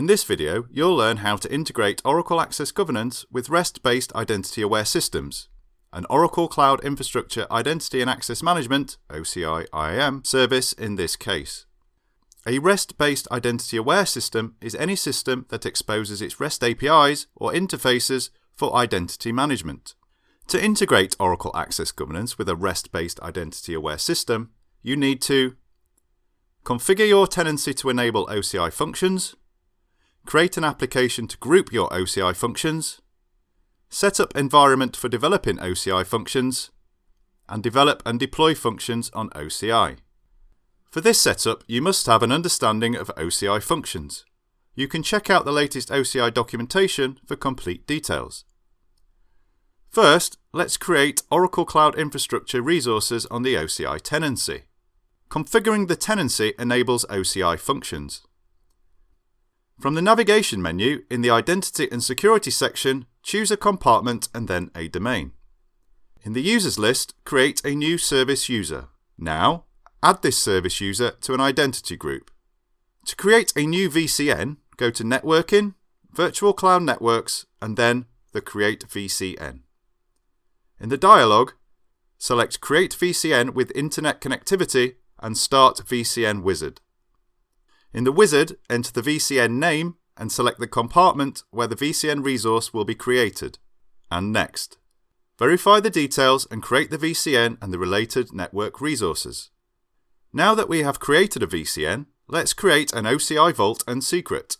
In this video, you'll learn how to integrate Oracle Access Governance with REST-based Identity-Aware Systems, an Oracle Cloud Infrastructure Identity and Access Management (OCI IAM) service in this case. A REST-based Identity-Aware system is any system that exposes its REST APIs or interfaces for identity management. To integrate Oracle Access Governance with a REST-based Identity-Aware system, you need to configure your tenancy to enable OCI functions, create an application to group your OCI functions, set up environment for developing OCI functions, and develop and deploy functions on OCI. For this setup, you must have an understanding of OCI functions. You can check out the latest OCI documentation for complete details. First, let's create Oracle Cloud Infrastructure resources on the OCI tenancy. Configuring the tenancy enables OCI functions. From the navigation menu, in the Identity and Security section, choose a compartment and then a domain. In the Users list, create a new service user. Now, add this service user to an identity group. To create a new VCN, go to Networking, Virtual Cloud Networks, and then the Create VCN. In the dialog, select Create VCN with Internet Connectivity and Start VCN Wizard. In the wizard, enter the VCN name and select the compartment where the VCN resource will be created, and Next. Verify the details and create the VCN and the related network resources. Now that we have created a VCN, let's create an OCI vault and secret.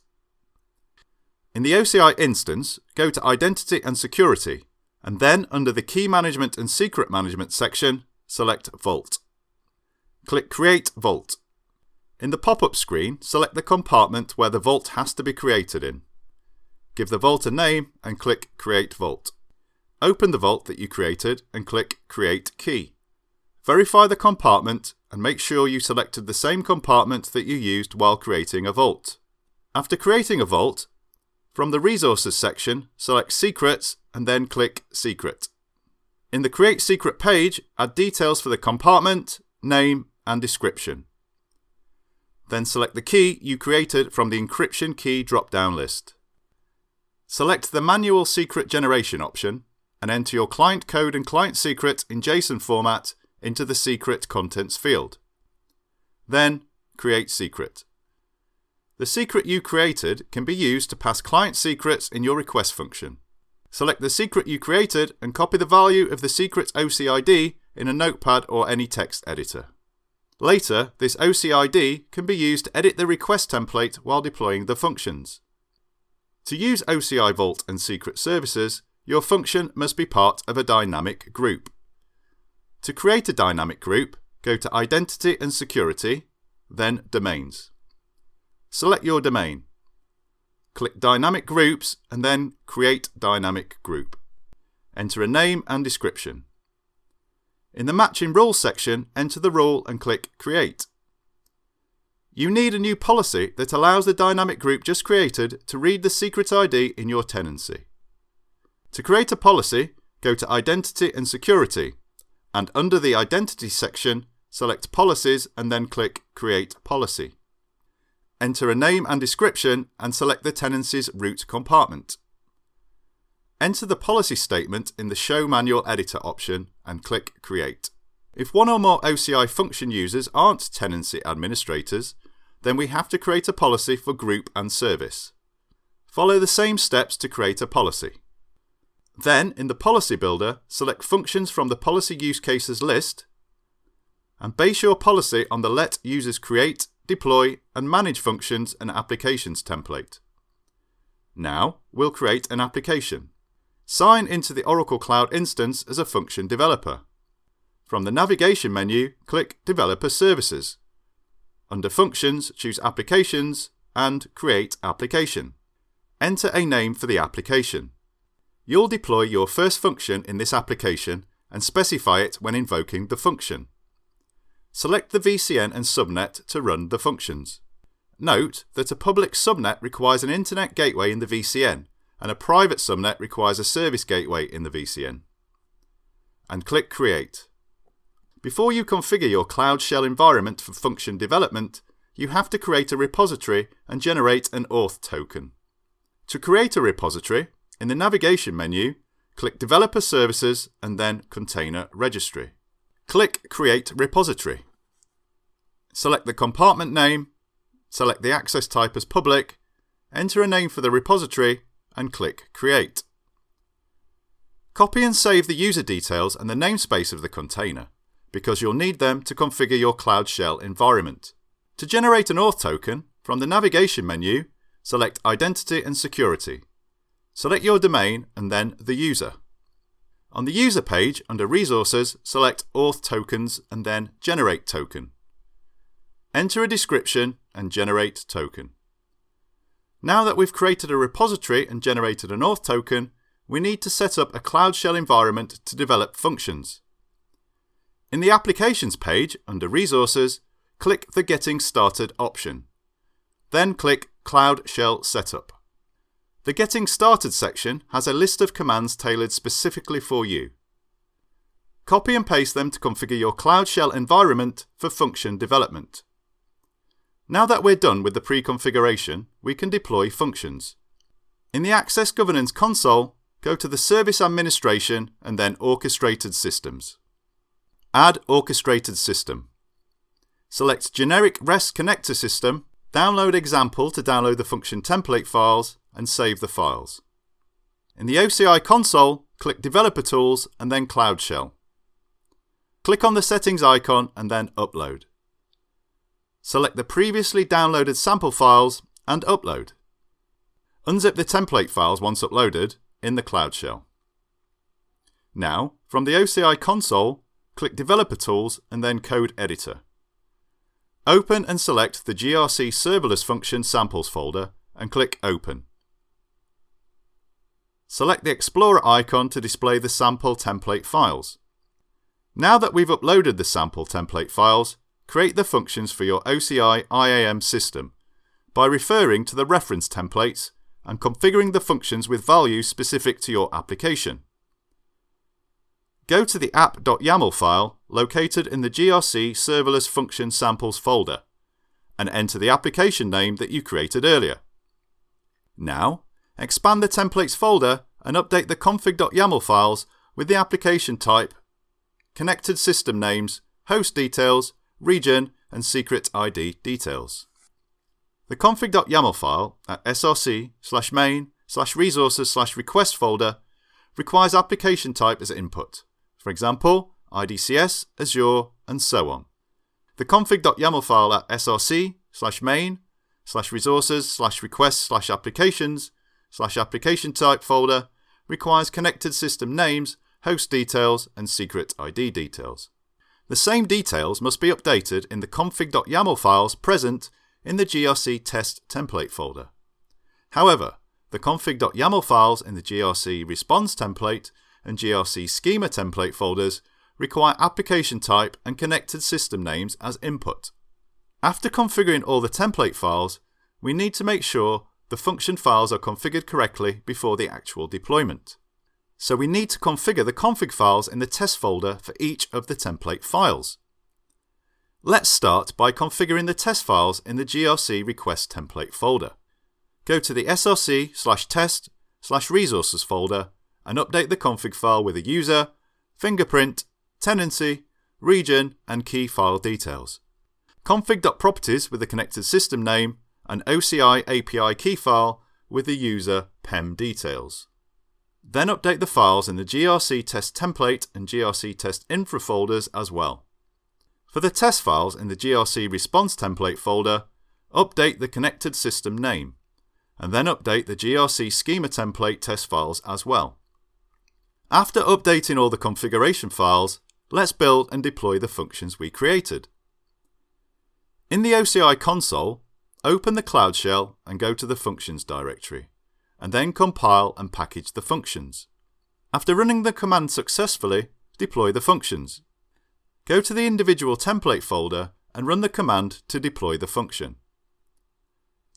In the OCI instance, go to Identity and Security, and then under the Key Management and Secret Management section, select Vault. Click Create Vault. In the pop-up screen, select the compartment where the vault has to be created in. Give the vault a name and click Create Vault. Open the vault that you created and click Create Key. Verify the compartment and make sure you selected the same compartment that you used while creating a vault. After creating a vault, from the Resources section, select Secrets and then click Secret. In the Create Secret page, add details for the compartment, name, and description. Then select the key you created from the Encryption Key drop-down list. Select the Manual Secret Generation option and enter your client code and client secret in JSON format into the Secret Contents field. Then, Create Secret. The secret you created can be used to pass client secrets in your request function. Select the secret you created and copy the value of the secret OCID in a notepad or any text editor. Later, this OCID can be used to edit the request template while deploying the functions. To use OCI Vault and Secret services, your function must be part of a dynamic group. To create a dynamic group, go to Identity and Security, then Domains. Select your domain. Click Dynamic Groups and then Create Dynamic Group. Enter a name and description. In the Matching Rules section, enter the rule and click Create. You need a new policy that allows the dynamic group just created to read the secret ID in your tenancy. To create a policy, go to Identity and Security, and under the Identity section, select Policies and then click Create Policy. Enter a name and description and select the tenancy's root compartment. Enter the policy statement in the Show Manual Editor option and click Create. If one or more OCI function users aren't tenancy administrators, then we have to create a policy for group and service. Follow the same steps to create a policy. Then, in the Policy Builder, select functions from the Policy Use Cases list and base your policy on the Let Users Create, Deploy, and Manage Functions and Applications template. Now, we'll create an application. Sign into the Oracle Cloud instance as a function developer. From the navigation menu, click Developer Services. Under Functions, choose Applications and Create Application. Enter a name for the application. You'll deploy your first function in this application and specify it when invoking the function. Select the VCN and subnet to run the functions. Note that a public subnet requires an internet gateway in the VCN, and a private subnet requires a service gateway in the VCN. And click Create. Before you configure your Cloud Shell environment for function development, you have to create a repository and generate an auth token. To create a repository, in the navigation menu, click Developer Services and then Container Registry. Click Create Repository. Select the compartment name, select the access type as public, enter a name for the repository and click Create. Copy and save the user details and the namespace of the container, because you'll need them to configure your Cloud Shell environment. To generate an auth token, from the navigation menu, select Identity and Security. Select your domain and then the user. On the user page, under Resources, select Auth Tokens and then Generate Token. Enter a description and generate token. Now that we've created a repository and generated an auth token, we need to set up a Cloud Shell environment to develop functions. In the Applications page, under Resources, click the Getting Started option. Then click Cloud Shell Setup. The Getting Started section has a list of commands tailored specifically for you. Copy and paste them to configure your Cloud Shell environment for function development. Now that we're done with the pre-configuration, we can deploy functions. In the Access Governance console, go to the Service Administration and then Orchestrated Systems. Add Orchestrated System. Select Generic REST Connector System, download example to download the function template files, and save the files. In the OCI console, click Developer Tools and then Cloud Shell. Click on the Settings icon and then Upload. Select the previously downloaded sample files and upload. Unzip the template files once uploaded in the Cloud Shell. Now, from the OCI console, click Developer Tools and then Code Editor. Open and select the GRC serverless function samples folder and click Open. Select the Explorer icon to display the sample template files. Now that we've uploaded the sample template files, create the functions for your OCI IAM system by referring to the reference templates and configuring the functions with values specific to your application. Go to the app.yaml file located in the GRC serverless function samples folder and enter the application name that you created earlier. Now, expand the templates folder and update the config.yaml files with the application type, connected system names, host details, region, and secret ID details. The config.yaml file at src/main/resources/request folder requires application type as input. For example, IDCS, Azure, and so on. The config.yaml file at src/main/resources/requests/applications/application type folder requires connected system names, host details, and secret ID details. The same details must be updated in the config.yaml files present in the GRC test template folder. However, the config.yaml files in the GRC response template and GRC schema template folders require application type and connected system names as input. After configuring all the template files, we need to make sure the function files are configured correctly before the actual deployment. So we need to configure the config files in the test folder for each of the template files. Let's start by configuring the test files in the GRC request template folder. Go to the src/test/resources folder and update the config file with a user, fingerprint, tenancy, region, and key file details. Config.properties with the connected system name and OCI API key file with the user PEM details. Then update the files in the GRC test template and GRC test infra folders as well. For the test files in the GRC response template folder, update the connected system name, and then update the GRC schema template test files as well. After updating all the configuration files, let's build and deploy the functions we created. In the OCI console, open the Cloud Shell and go to the Functions directory, and then compile and package the functions. After running the command successfully, deploy the functions. Go to the individual template folder and run the command to deploy the function.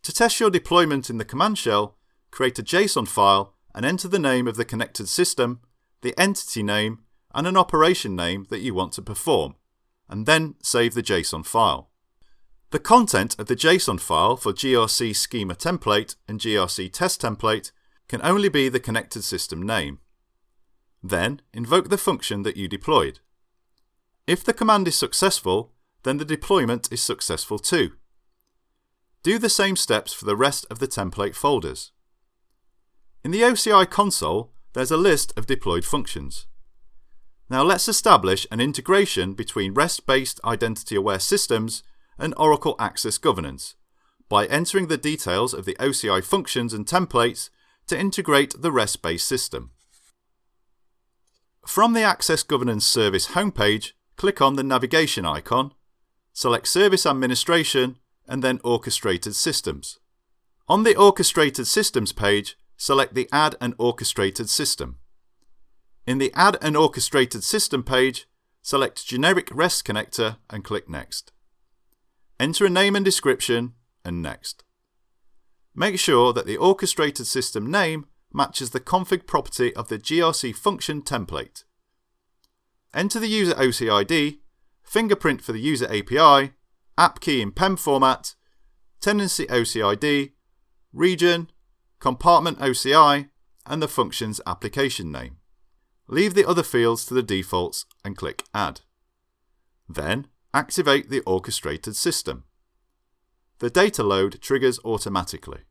To test your deployment in the command shell, create a JSON file and enter the name of the connected system, the entity name, and an operation name that you want to perform, and then save the JSON file. The content of the JSON file for GRC schema template and GRC test template can only be the connected system name. Then invoke the function that you deployed. If the command is successful, then the deployment is successful too. Do the same steps for the rest of the template folders. In the OCI console, there's a list of deployed functions. Now let's establish an integration between REST-based identity-aware systems and Oracle Access Governance by entering the details of the OCI functions and templates to integrate the REST-based system. From the Access Governance Service homepage, click on the navigation icon, select Service Administration and then Orchestrated Systems. On the Orchestrated Systems page, select the Add an Orchestrated System. In the Add an Orchestrated System page, select Generic REST Connector and click Next. Enter a name and description and Next. Make sure that the Orchestrated System name matches the config property of the GRC function template. Enter the user OCID, fingerprint for the user API, app key in PEM format, tenancy OCID, region, compartment OCI, and the function's application name. Leave the other fields to the defaults and click Add. Then activate the orchestrated system. The data load triggers automatically.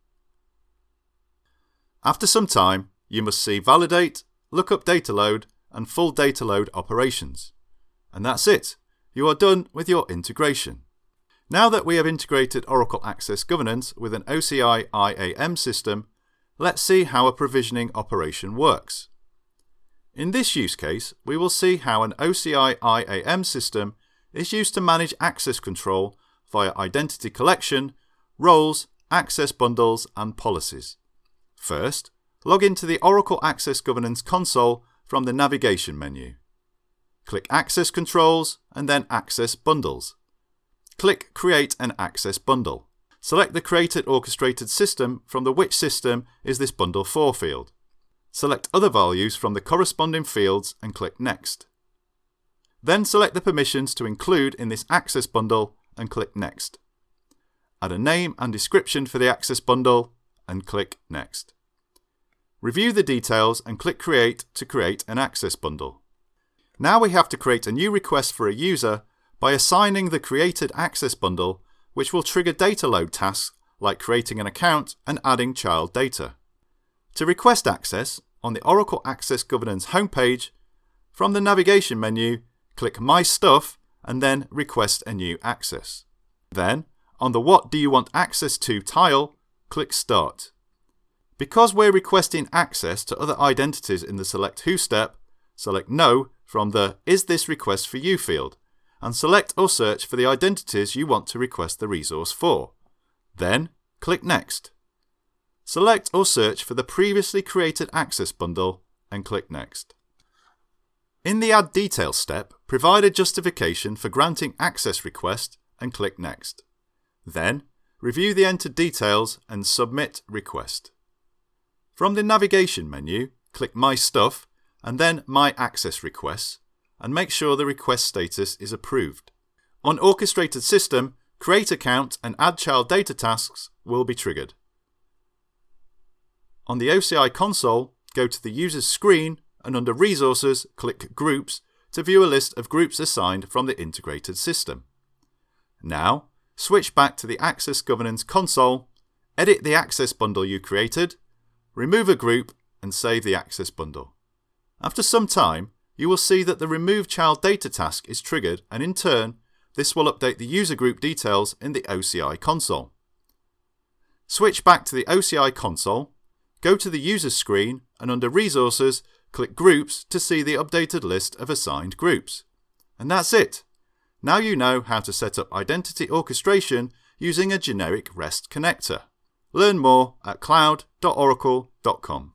After some time, you must see validate, lookup data load, and full data load operations. And that's it. You are done with your integration. Now that we have integrated Oracle Access Governance with an OCI IAM system, let's see how a provisioning operation works. In this use case, we will see how an OCI IAM system is used to manage access control via identity collection, roles, access bundles, and policies. First, log into the Oracle Access Governance console from the navigation menu. Click Access Controls and then Access Bundles. Click Create an Access Bundle. Select the Created Orchestrated System from the Which System is this bundle for field. Select other values from the corresponding fields and click Next. Then select the permissions to include in this access bundle and click Next. Add a name and description for the access bundle and click Next. Review the details and click Create to create an access bundle. Now we have to create a new request for a user by assigning the created access bundle, which will trigger data load tasks like creating an account and adding child data. To request access, on the Oracle Access Governance homepage, from the navigation menu, click My Stuff and then Request a New Access. Then, on the What Do You Want Access To tile, click Start. Because we're requesting access to other identities in the Select Who step, select No from the Is This Request For You field and select or search for the identities you want to request the resource for. Then, click Next. Select or search for the previously created access bundle and click Next. In the Add Details step, provide a justification for granting access request and click Next. Then, review the entered details and submit request. From the navigation menu, click My Stuff and then My Access Requests and make sure the request status is approved. On Orchestrated System, Create Account and Add Child Data tasks will be triggered. On the OCI console, go to the User's screen and under Resources, click Groups to view a list of groups assigned from the integrated system. Now, switch back to the Access Governance console, edit the access bundle you created, remove a group and save the access bundle. After some time, you will see that the Remove Child Data task is triggered and in turn, this will update the user group details in the OCI console. Switch back to the OCI console, go to the User's screen and under Resources, click Groups to see the updated list of assigned groups. And that's it. Now you know how to set up identity orchestration using a generic REST connector. Learn more at cloud.oracle.com.